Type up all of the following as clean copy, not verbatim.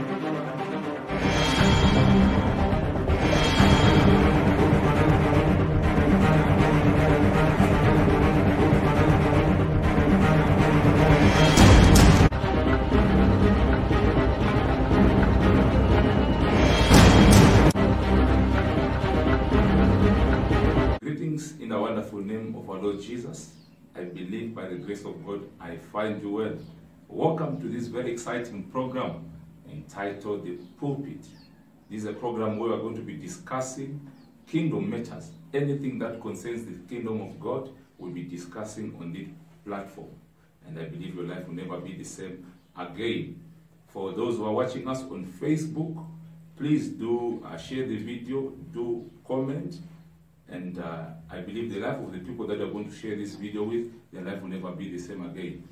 Greetings in the wonderful name of our Lord Jesus. I believe by the grace of God I find you well. Welcome to this very exciting program entitled The Pulpit. This is a program where we're going to be discussing kingdom matters. Anything that concerns the kingdom of God we'll be discussing on this platform. And I believe your life will never be the same again. For those who are watching us on Facebook, please do share the video, do comment. And I believe the life of the people that are going to share this video with, their life will never be the same again.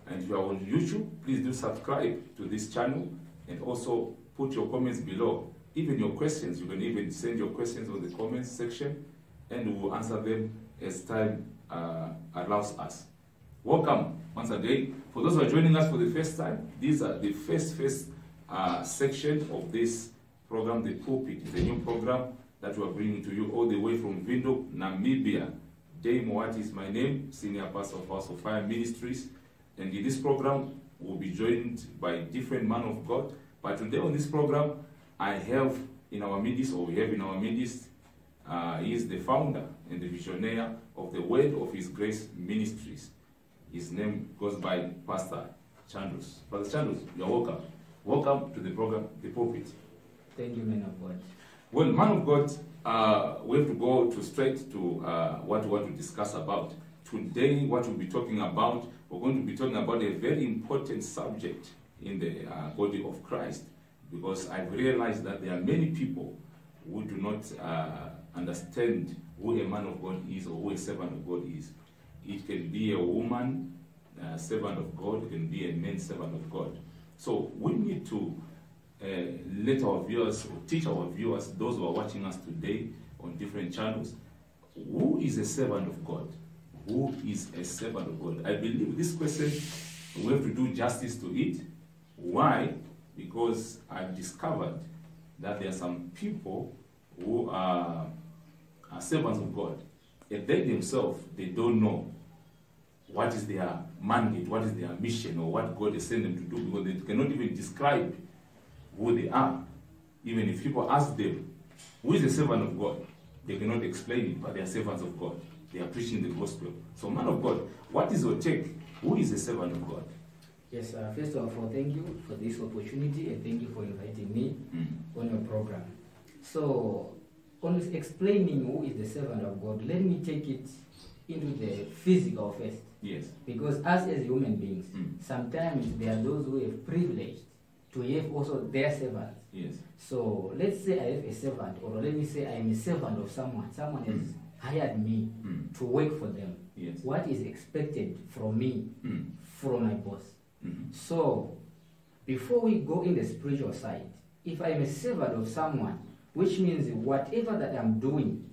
And if you are on YouTube, please do subscribe to this channel and also put your comments below. Even your questions, you can even send your questions on the comments section and we will answer them as time allows us. Welcome once again. For those who are joining us for the first time, these are the first section of this program, The Pulpit. It's a new program that we are bringing to you all the way from Windhoek, Namibia. Dave Moati is my name, Senior Pastor of House of Fire Ministries. And in this program, we'll be joined by different men of God. But today on this program, I have in our midst, he is the founder and the visionary of the Word of His Grace Ministries. His name goes by Pastor Chandus. Pastor Chandus, you're welcome. Welcome to the program, The Pulpit. Thank you, man of God. Well, man of God, we have to go straight to what we want to discuss about. Today, what we'll be talking about, we're going to be talking about a very important subject in the body of Christ, because I've realized that there are many people who do not understand who a man of God is or who a servant of God is. It can be a woman, servant of God, it can be a man, servant of God. So we need to let our viewers, or teach our viewers, those who are watching us today on different channels, who is a servant of God? Who is a servant of God? I believe this question, we have to do justice to it. Why? Because I've discovered that there are some people who are servants of God, and they themselves, they don't know what is their mandate, what is their mission, or what God has sent them to do, because they cannot even describe who they are. Even if people ask them, who is a servant of God? They cannot explain it, but they are servants of God. They are preaching the gospel. So, man of God, what is your take? Who is a servant of God? Yes, first of all, thank you for this opportunity and thank you for inviting me on your program. So, on explaining who is the servant of God, let me take it into the physical first. Yes. Because us as human beings, sometimes there are those who have privileged to have also their servants. Yes. So let's say I have a servant, or let me say I am a servant of someone. Someone has hired me to work for them. Yes. What is expected from me, from my boss? So before we go in the spiritual side, if I am a servant of someone, which means whatever that I'm doing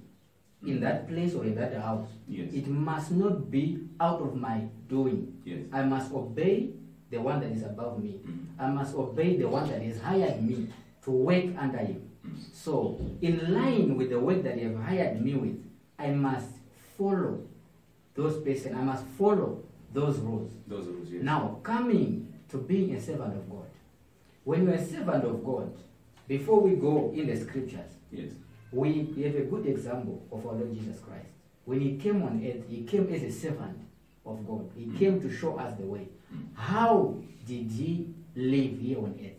in that place or in that house, it must not be out of my doing. Yes. I must obey the one that is above me. I must obey the one that has hired me to work under him. So, in line with the work that he has hired me with, I must follow those persons. I must follow those rules. Those rules, yes. Now, coming to being a servant of God. When you're a servant of God, before we go in the scriptures, yes, we have a good example of our Lord Jesus Christ. When he came on earth, he came as a servant of God. He came to show us the way. How did he live here on earth?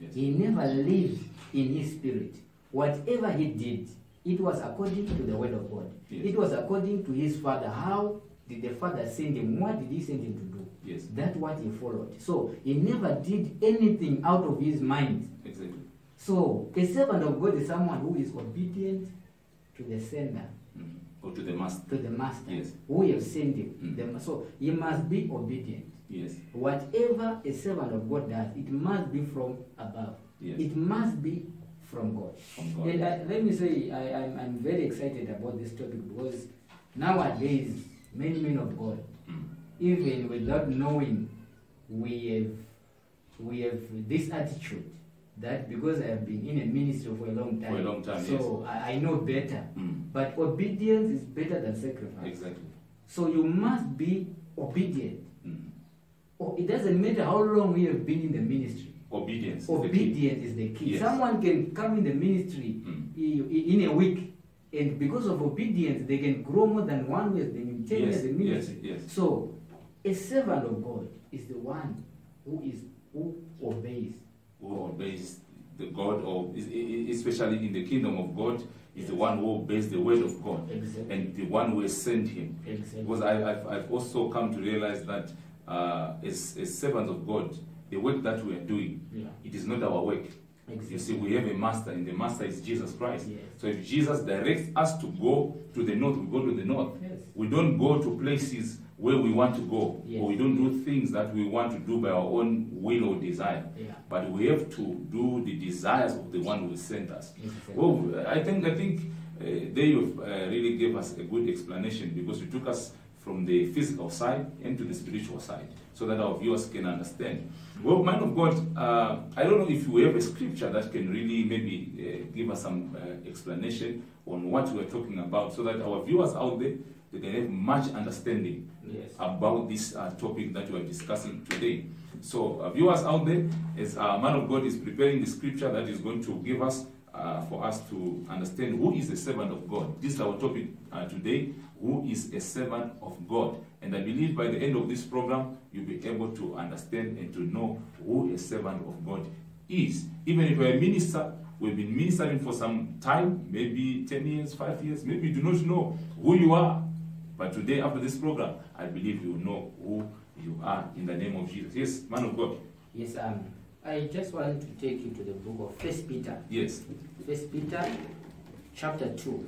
Yes. He never lived in his spirit. Whatever he did, it was according to the word of God. Yes. It was according to his Father. How did the Father send him? What did he send him to do? Yes. That's what he followed. So he never did anything out of his mind. Exactly. So a servant of God is someone who is obedient to the sender. Or to the master. To the master. Yes. Who have sent him. So he must be obedient. Yes. Whatever a servant of God does, it must be from above. Yes. It must be from God. From God. And let me say, I'm very excited about this topic, because nowadays, many men of God, even without knowing, we have this attitude that because I have been in a ministry for a long time. For a long time, so yes. I know better. But obedience is better than sacrifice. Exactly. So you must be obedient. It doesn't matter how long you have been in the ministry. Obedience. Obedience is the key. Yes. Someone can come in the ministry in a week, and because of obedience, they can grow more than 1 year, then in 10 years in ministry. Yes. So, a servant of God is the one who obeys. Who obeys the God, or especially in the kingdom of God, is the one who obeys the word of God. Exactly. And the one who has sent him. Exactly. Because I've also come to realize that as servants of God, the work that we are doing, it is not our work. Exactly. You see, we have a master, and the master is Jesus Christ. Yes. So if Jesus directs us to go to the north, we go to the north. Yes. We don't go to places where we want to go, Yes. or we don't do things that we want to do by our own will or desire. Yeah. But we have to do the desires of the one who sent us. Exactly. Well, I think they really gave us a good explanation, because you took us from the physical side into the spiritual side, so that our viewers can understand. Well, man of God, I don't know if you have a scripture that can really maybe give us some explanation on what we're talking about, so that our viewers out there, they can have much understanding about this topic that we are discussing today. So, viewers out there, as our man of God is preparing the scripture that is going to give us for us to understand who is a servant of God. This is our topic today, who is a servant of God. And I believe by the end of this program, you'll be able to understand and to know who a servant of God is. Even if you're a minister, we've been ministering for some time, maybe 10 years, 5 years, maybe you do not know who you are. But today, after this program, I believe you know who you are in the name of Jesus. Yes, man of God. Yes, I just wanted to take you to the book of 1 Peter. Yes. 1 Peter chapter 2.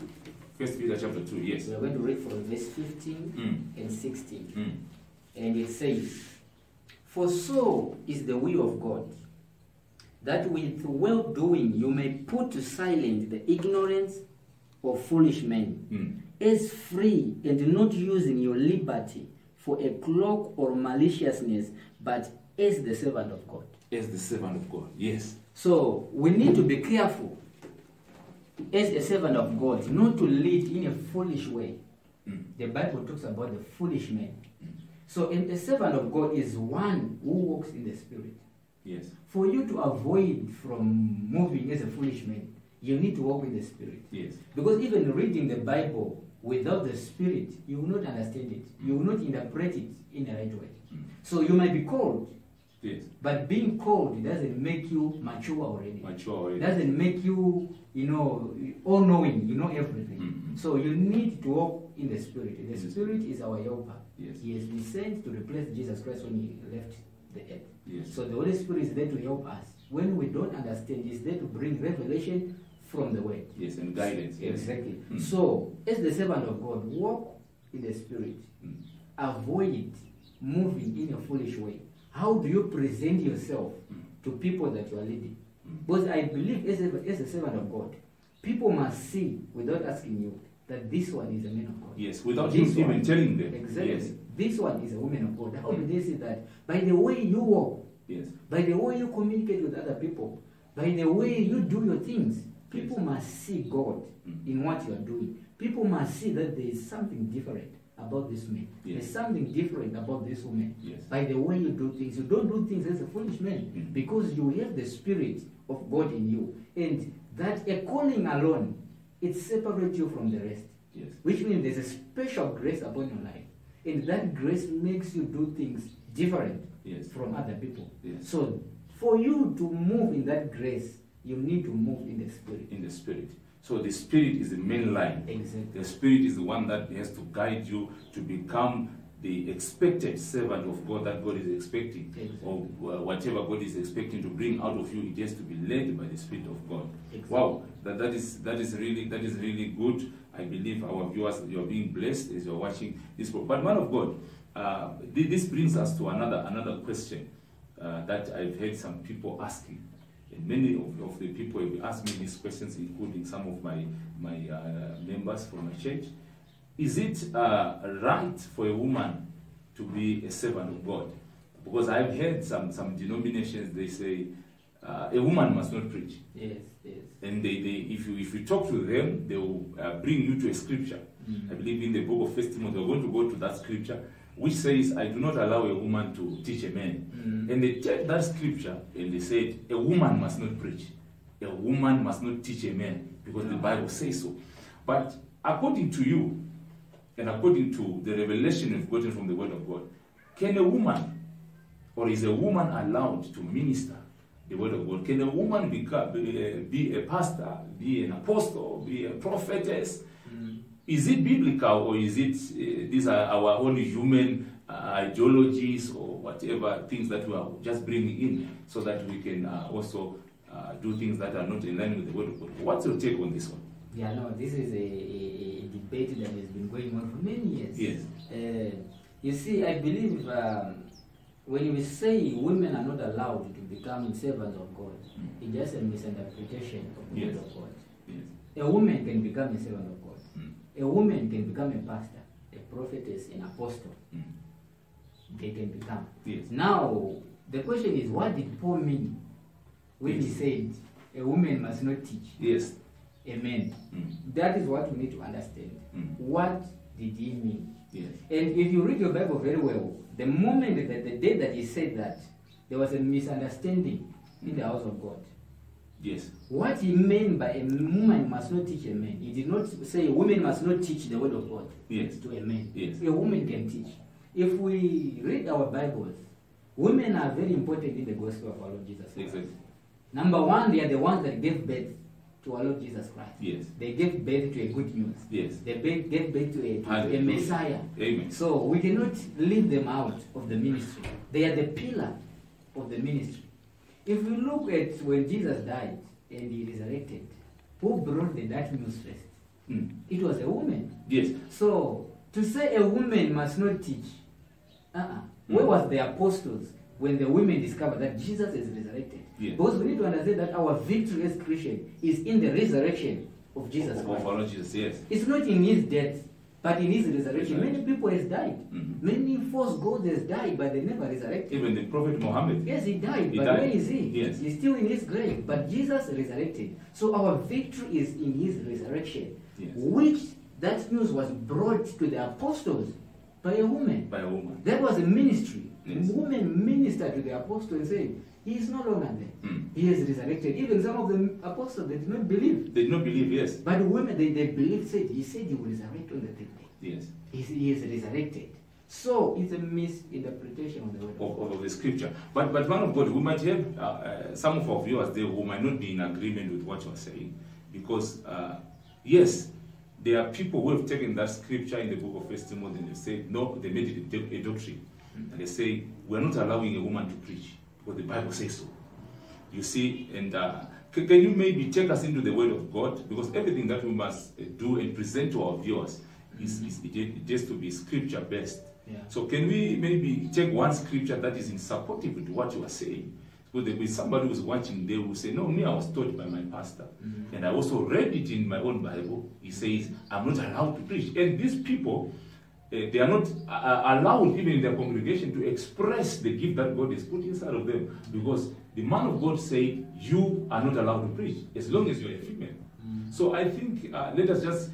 1 Peter chapter 2, yes. We are going to read from verse 15 and 16. And it says, "For so is the will of God, that with well-doing you may put to silence the ignorance of foolish men, as free and not using your liberty for a cloak or maliciousness, but as the servant of God." As the servant of God, yes. So we need to be careful as a servant of God not to lead in a foolish way. The Bible talks about the foolish man. So a servant of God is one who walks in the Spirit. Yes. For you to avoid from moving as a foolish man, you need to walk in the Spirit. Yes. Because even reading the Bible without the Spirit, you will not understand it. You will not interpret it in the right way. So you might be called. Yes. But being called doesn't make you mature already. Doesn't make you, all-knowing, you know everything. So you need to walk in the Spirit. The Spirit is our helper. Yes. He has been sent to replace Jesus Christ when he left the earth. Yes. So the Holy Spirit is there to help us. When we don't understand, he's there to bring revelation from the Word. Yes, and guidance. Yes. Exactly. So, as the servant of God, walk in the Spirit. Avoid moving in a foolish way. How do you present yourself to people that you are leading? Because I believe as a servant of God, people must see without asking you that this one is a man of God. Yes, without you even telling them. Exactly. Yes. This one is a woman of God. How do they see that? By the way you walk, Yes. by the way you communicate with other people, by the way you do your things. People must see God in what you are doing. People must see that there is something different about this man. Yes. There's something different about this woman. Yes. By the way you do things. You don't do things as a foolish man because you have the Spirit of God in you. And that a calling alone, it separates you from the rest. Yes. Which means there's a special grace upon your life. And that grace makes you do things different Yes. from other people. Yes. So for you to move in that grace, you need to move in the Spirit. In the Spirit. So the Spirit is the main line. Exactly. The Spirit is the one that has to guide you to become the expected servant of God that God is expecting. Exactly. Or whatever God is expecting to bring out of you, it has to be led by the Spirit of God. Exactly. Wow, that is really good. I believe our viewers, you are being blessed as you're watching this program. But man of God, this brings us to another question that I've heard some people asking. And many of the people have asked me these questions, including some of my members from my church. Is it right for a woman to be a servant of God? Because I've heard some denominations, they say a woman must not preach. Yes, yes. And if you talk to them, they will bring you to a scripture. I believe in the book of 1 Timothy, we're going to go to that scripture, which says, I do not allow a woman to teach a man. And they take that scripture and they said, a woman must not preach. A woman must not teach a man, because the Bible says so. But according to you, and according to the revelation you've gotten from the Word of God, can a woman, or is a woman allowed to minister the Word of God? Can a woman be a pastor, be an apostle, be a prophetess? Is it biblical, or is it these are our own human ideologies or whatever things that we are just bringing in so that we can also do things that are not in line with the Word of God? What's your take on this one? Yeah, no, this is a debate that has been going on for many years. Yes. You see, I believe when we say women are not allowed to become servants of God, it's just a misinterpretation of the Word of God. Yes. A woman can become a servant of God. A woman can become a pastor, a prophetess, an apostle. They can become. Yes. Now, the question is, what did Paul mean when he said a woman must not teach? Yes. A man. That is what we need to understand. What did he mean? Yes. And if you read your Bible very well, the moment that the day that he said that, there was a misunderstanding in the house of God. Yes. What he meant by a woman must not teach a man, he did not say a woman must not teach the Word of God. Yes. To a man. Yes. A woman can teach. If we read our Bibles, women are very important in the gospel of our Lord Jesus Christ. Exactly. Number one, they are the ones that gave birth to our Lord Jesus Christ. Yes. They gave birth to a good news. Yes. They gave birth to a Messiah. Amen. So we cannot leave them out of the ministry. They are the pillar of the ministry. If we look at when Jesus died and he resurrected, who brought the that news first? It was a woman. Yes. So to say a woman must not teach, where was the apostles when the women discovered that Jesus is resurrected? Yes. Because we need to understand that our victory as Christian is in the resurrection of Jesus Christ. Of our Lord Jesus, yes. It's not in his death, but in his resurrection. Right. Many people has died. Many false gods has died, but they never resurrected. Even the Prophet Muhammad. Yes, he died, He but died. where is he? Yes. He's still in his grave, but Jesus resurrected. So our victory is in his resurrection, Yes. which that news was brought to the apostles by a woman. By a woman. That was a ministry. Yes. Women ministered to the apostles and said, he is no longer there. He has resurrected. Even some of the apostles, they did not believe. They did not believe, yes. But the women, they believed, he said he will resurrect on the third day. Yes. He is resurrected. So it's a misinterpretation of the word Of the scripture. But man of God, we might have some of our viewers there who might not be in agreement with what you are saying. Because, yes, there are people who have taken that scripture in the book of 1 Timothy and they say, no, they made it a doctrine. And they say, we're not allowing a woman to preach, because the Bible says so. You see, and can you maybe take us into the Word of God? Because everything that we must do and present to our viewers is just to be scripture-based. Yeah. So can we maybe take one scripture that is in supportive with what you are saying? Because there will be somebody who's watching, they will say, no, me, I was taught by my pastor. And I also read it in my own Bible. He says, I'm not allowed to preach. And these people, they are not allowed even in their congregation to express the gift that God has put inside of them, because the man of God said, you are not allowed to preach as long as you're a female. So I think let us just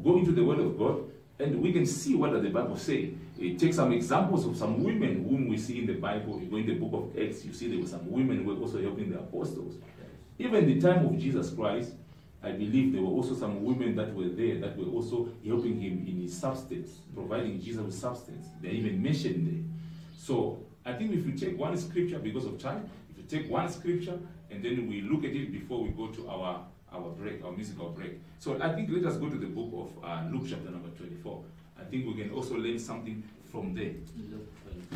go into the Word of God and we can see what does the Bible say. Take some examples of some women whom we see in the Bible. You go in the book of Acts, you see there were some women who were also helping the apostles. Even the time of Jesus Christ, I believe there were also some women that were there that were also helping him in his substance, providing Jesus with substance. They're even mentioned there. So I think if you take one scripture, because of time, if you take one scripture and then we look at it before we go to our break, our musical break. So I think let us go to the book of Luke chapter number 24. I think we can also learn something from there.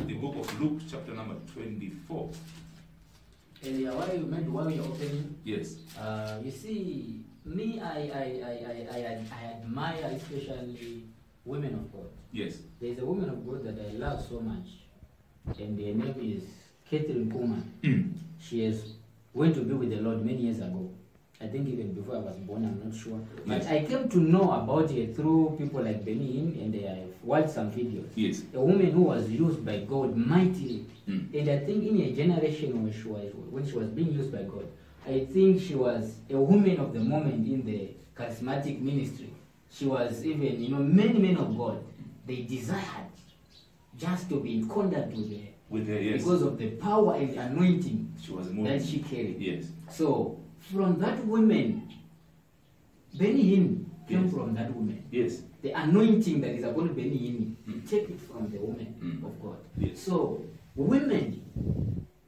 The book of Luke chapter number 24. And while you're opening, yes. You see, me, I admire especially women of God. Yes. There's a woman of God that I love so much, and her name is Catherine Kuhlman. She went to be with the Lord many years ago. I think even before I was born, I'm not sure. But Yes. I came to know about it through people like Benny Hinn, and I've watched some videos. Yes. A woman who was used by God mightily. Mm. And I think in a generation when she was being used by God, I think she was a woman of the moment in the charismatic ministry. She was even, many men of God, they desired just to be in contact With her, yes. because of the power and anointing She was moving. that she carried. Yes. So from that woman, Benny Hinn came Yes. from that woman. Yes. The anointing that is upon Benny Hinn, Mm. take it from the woman Mm. of God. Yes. So women,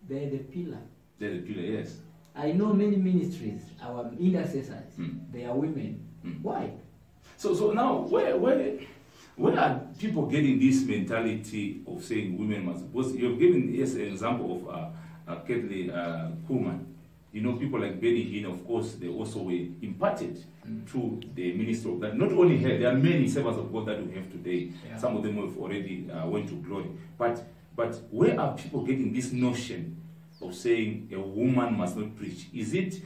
they're the pillar. They're the pillar, yes. I know many ministries, our intercessors, Mm. they are women. Mm. Why? So now, where are people getting this mentality of saying women must? Because you've given yes an example of Kathleen Kuhlman. People like Benny Hinn, of course, they also were imparted to the ministry of that. Not only her, there are many servants of God that we have today. Yeah. Some of them have already went to glory. But where are people getting this notion of saying a woman must not preach? Is it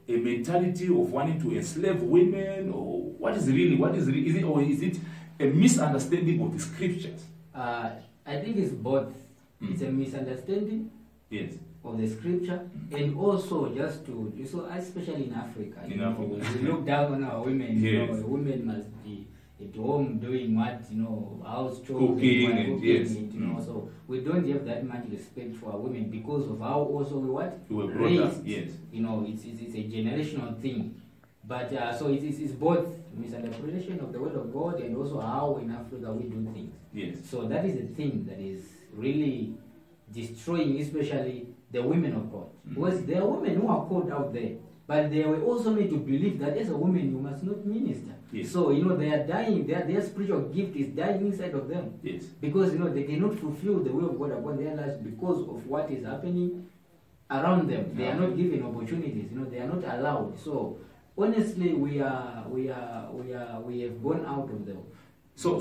a mentality of wanting to enslave women, or what is really is it, or is it a misunderstanding of the scriptures? I think it's both. It's a misunderstanding Yes. of the scripture, and also just especially in Africa, we look down on our women. Yes. Women must be at home doing what, house chores, Cooking and and yes. So we don't have that much respect for our women because of how also we We were brought up, raised. yes. It's a generational thing. But so it's both misinterpretation of the word of God and also how in Africa we do things. Yes. So that is the thing that is really destroying, especially the women of God. Because there are women who are called out there, but they were also made to believe that as a woman you must not minister. Yes. So they are dying. Their spiritual gift is dying inside of them. Yes. Because they cannot fulfill the will of God upon their lives because of what is happening around them. They are not given opportunities. They are not allowed. So honestly, we have gone out of the way. So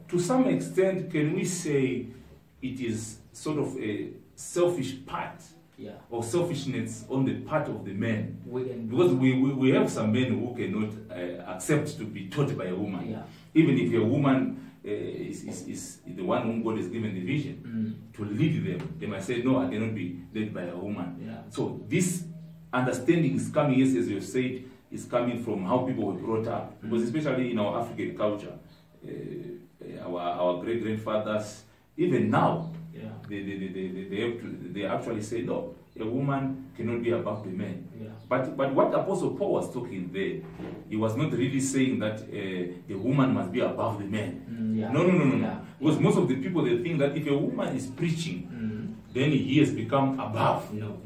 to some extent, can we say it is sort of a selfish part or selfishness on the part of the men? Because we have some men who cannot accept to be taught by a woman. Yeah. Even if a woman is the one whom God has given the vision to lead them, they might say, no, I cannot be led by a woman. Yeah. So this understanding is coming, yes, as you have said, is coming from how people were brought up. Because especially in our African culture, our great-grandfathers, even now, they actually say, no, a woman cannot be above the man. Yeah. But what Apostle Paul was talking there, he was not really saying that the woman must be above the man. Yeah. No. Yeah. Because most of the people, they think that if a woman is preaching, then he has become above. No.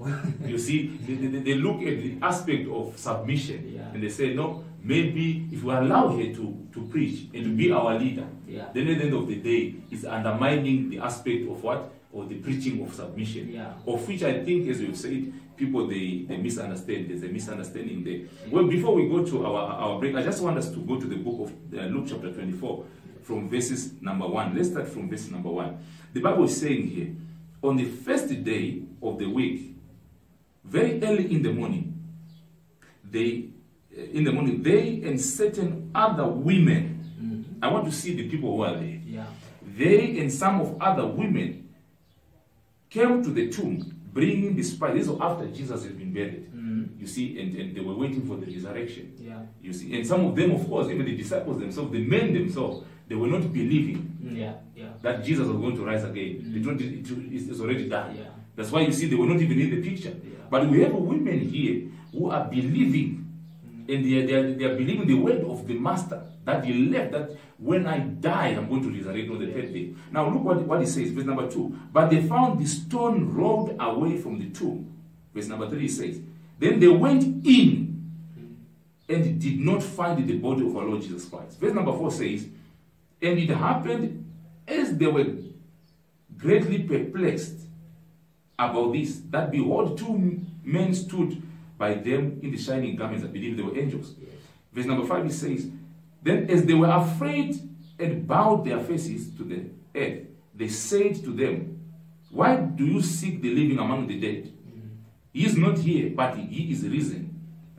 You see, they look at the aspect of submission, and they say, no, maybe if we allow her to preach and to be our leader, then at the end of the day, it's undermining the aspect of what? Or the preaching of submission. Of which I think, as you've said, people, they misunderstand. There's a misunderstanding there. Well, before we go to our break, I just want us to go to the book of Luke chapter 24, from verses number 1. Let's start from verse number 1. The Bible is saying here, on the first day of the week, very early in the morning, they and certain other women, I want to see the people who are there. They and some of other women came to the tomb, bringing the spice. This was after Jesus had been buried. You see, and they were waiting for the resurrection. You see, and some of them, of course, even the disciples themselves, the men themselves, they were not believing that Jesus was going to rise again. It's already done. That's why you see they were not even in the picture. But we have women here who are believing, and they are believing the word of the Master, that he left, that when I die, I'm going to resurrect on the third day. Now look what he says, verse number 2. But they found the stone rolled away from the tomb. Verse number 3 says, then they went in and did not find the body of our Lord Jesus Christ. Verse number 4 says, and it happened as they were greatly perplexed about this, that behold, two men stood by them in the shining garments. I believe they were angels. Verse number 5, it says, then as they were afraid and bowed their faces to the earth, they said to them, why do you seek the living among the dead? He is not here, but he is risen.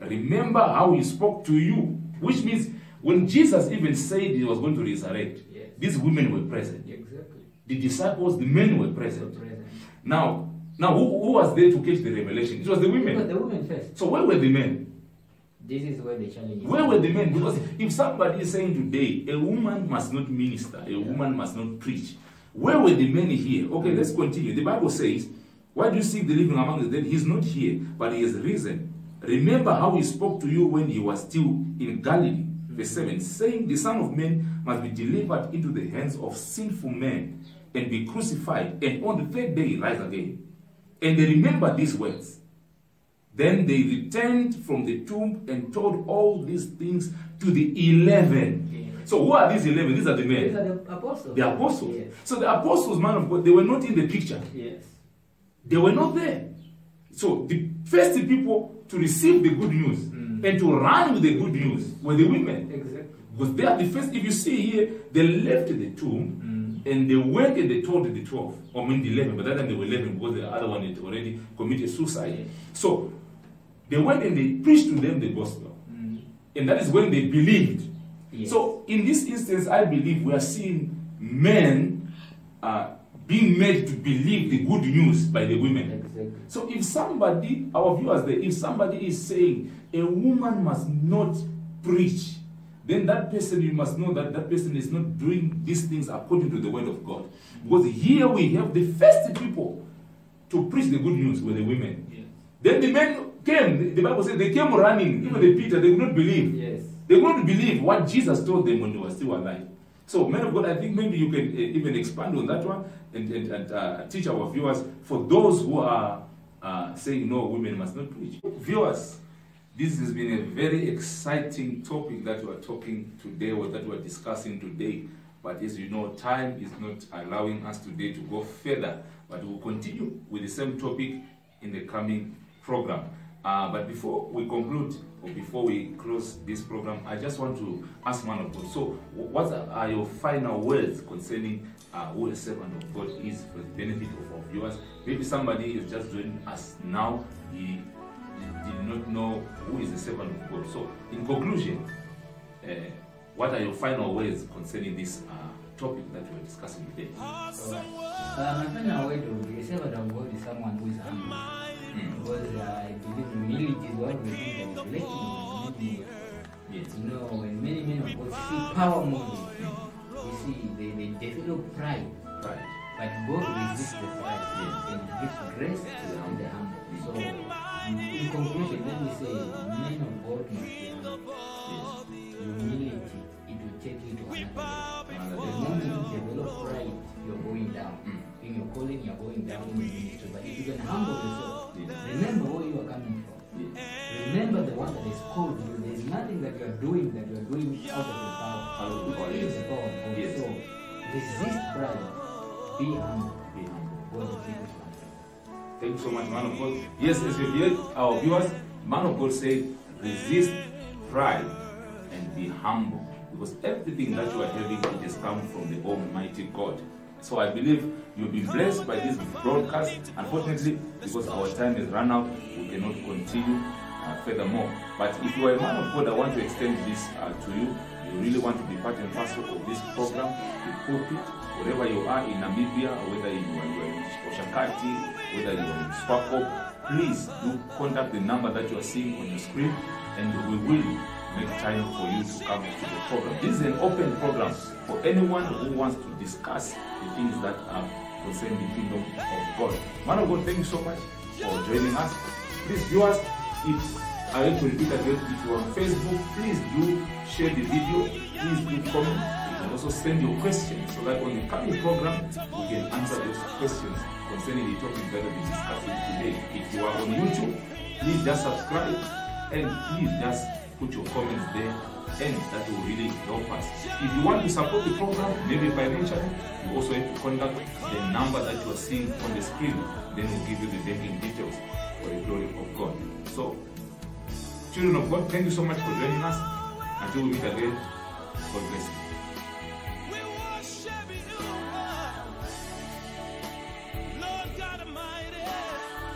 Remember how he spoke to you, which means when Jesus even said he was going to resurrect, Yes. these women were present. Exactly. The disciples, the men were present. So present. Now who was there to catch the revelation? It was the But women. the women first. So where were the men? This is where the challenge is. Where were the men? Because if somebody is saying today, a woman must not minister, a woman must not preach, where were the men here? Okay, let's continue. The Bible says, why do you seek the living among the dead? He's not here, but he has risen. Remember how he spoke to you when he was still in Galilee. Verse 7, saying, the Son of Man must be delivered into the hands of sinful men and be crucified, and on the third day rise again. And they remembered these words. Then they returned from the tomb and told all these things to the 11. Yes. So who are these 11? These are the men. These are the apostles. The apostles. Yes. So the apostles, man of God, they were not in the picture. Yes. They were not there. So the first people to receive the good news and to run with the good news were the women. Exactly. Because they are the first. If you see here, they left the tomb and they went and they told the 12, or I mean the 11, but that time they were 11 because the other one had already committed suicide. Yes. So they went and they preached to them the gospel. And that is when they believed. Yes. So in this instance, I believe we are seeing men being made to believe the good news by the women. Exactly. So if somebody, our viewers there, if somebody is saying a woman must not preach, then that person, you must know that that person is not doing these things according to the word of God. Because here we have the first people to preach the good news were the women. Yes. Then the men came, the Bible said they came running, even the Peter, they would not believe. Yes. They would not believe what Jesus told them when they were still alive. So, men of God, I think maybe you can even expand on that one and teach our viewers, for those who are saying no, women must not preach. Viewers, this has been a very exciting topic that we are talking today, or that we are discussing today. But as you know, time is not allowing us today to go further. But we'll continue with the same topic in the coming program. But before we conclude, or before we close this program, I just want to ask man of God, so what are your final words concerning who a servant of God is, for the benefit of our viewers? Maybe somebody is just joining us now, he did not know who is the servant of God. So in conclusion, what are your final words concerning this topic that we are discussing today? My final word would be a servant of God is someone who is humble. Because I believe humility is one of the things that is lacking in. Yes. You know, when many men of God see power moving, you see they develop pride. Right. But God resists the pride and gives grace to the humble. So, in conclusion, let me say, men of God must be humble. Yes. Humility, it will take you to another level. The moment you develop pride, you're going down. In your calling, you're going down in the ministry. But if you can humble yourself, remember where you are coming from. Remember the one that is called you. There is nothing that you are doing out of your power. Out of the power. It is the power of God. Yes. So resist pride. Be humble. Be humble. God will keep you. Thank you so much, man of God. Yes, as you heard our viewers, man of God said, resist pride and be humble. Because everything that you are having, it has come from the Almighty God. So I believe you'll be blessed by this broadcast. Unfortunately, because our time is run out, we cannot continue furthermore. But if you are a man of God, I want to extend this to you. You really want to be part and parcel of this program, the pulpit, wherever you are in Namibia, or whether you are in Oshakati, whether you are in Swakop, please do contact the number that you are seeing on your screen, and we will make time for you to come to the program. This is an open program for anyone who wants to discuss the things that are concerning the kingdom of God. Man of God, thank you so much for joining us. Please, viewers, I want to repeat again, if you are on Facebook, please do share the video, please do comment. You can also send your questions so that on the coming program, we can answer those questions concerning the topic that we'll be discussing today. If you are on YouTube, please just subscribe and please just put your comments there, and that will really help us. If you want to support the program, maybe financially, you also have to contact the number that you are seeing on the screen. Then we'll give you the banking details for the glory of God. So, children of God, thank you so much for joining us. Until we meet again, God bless you.